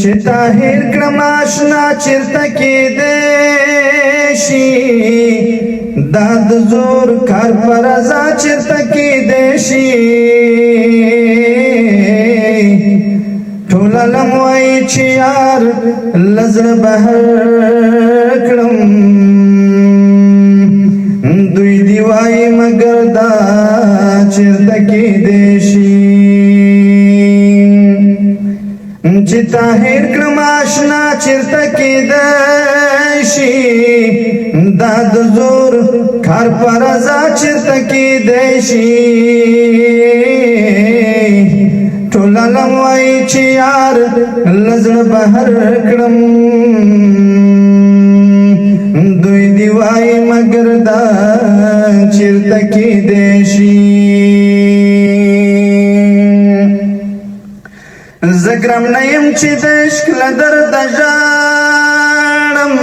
چې طاهر کړم آشنا چیرته کېدی شي دا د زور کار په رضا چیرته کېدی شي ټول عالم وایي چې یار له زړه بهر کړم دوی دی وایي مګر دا چیرته کېدی شي چې طاهر کړم آشنا چیرته کېدی شي دا د زور کار په رضا چیرته کېدی شي ټول عالم وایي چې یار له زړه بهر کړم دوی دی وایي مګر دا چیرته کېدی شي زه ګرم نه یم چې د عشق له درده ژاړم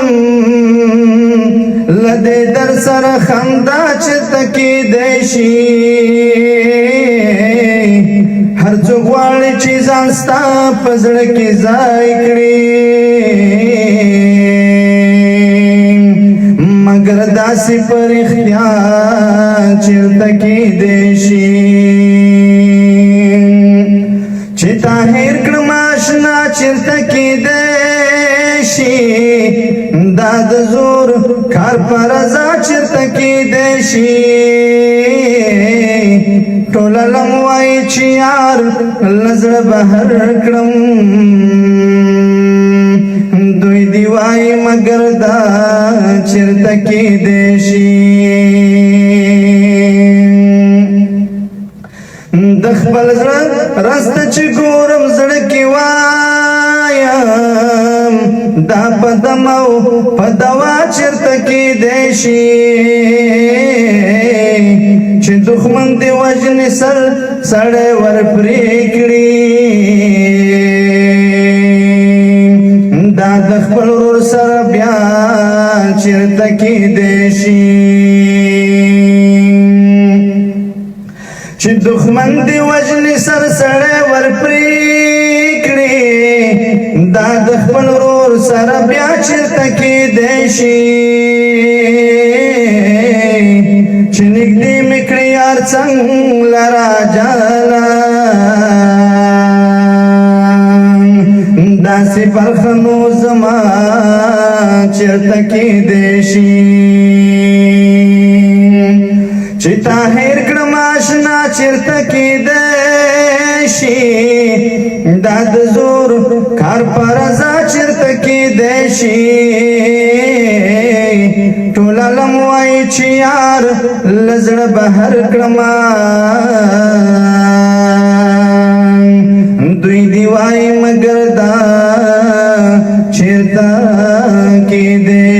له دې در سره خندا چېرته کېدی شي هر څوک غواړي چې ځان ستا په زړه کې ځای کړي مګر داسې په رښتیا چېرته کېدی شي چې طاهر کړم آشنا چیرته کېدی شي دا د زور کار په رضا چیرته کېدی شي ټول عالم وایي چې یار له زړه بهر کړم دوی دی وایي مګر دا چیرته کېدی شي د خپل زړه راز ته چې ګورم زړه کې وایم دا په دم او په دوا چېرته کېدی شي چې دښمن دې وژنې سړی ورپرې کړي دا د خپل ورور سره بیا چېرته کېدی شي چې دښمن دې وژنې سړی ورپرې کړي دا د خپل ورور سره بیا چېرته کېدی شي چې نږدې مې کړي یار څنګ لره جانان داسې برخه نو زما چېرته کېدی شي چې طاهر کړم آشنا چیرته کېدی شي دا د زور کار په رضا چیرته کېدی شي ټول عالم وایي چې یار له زړه بهر کړم دوی دی وایي مګر دا چیرته کېدی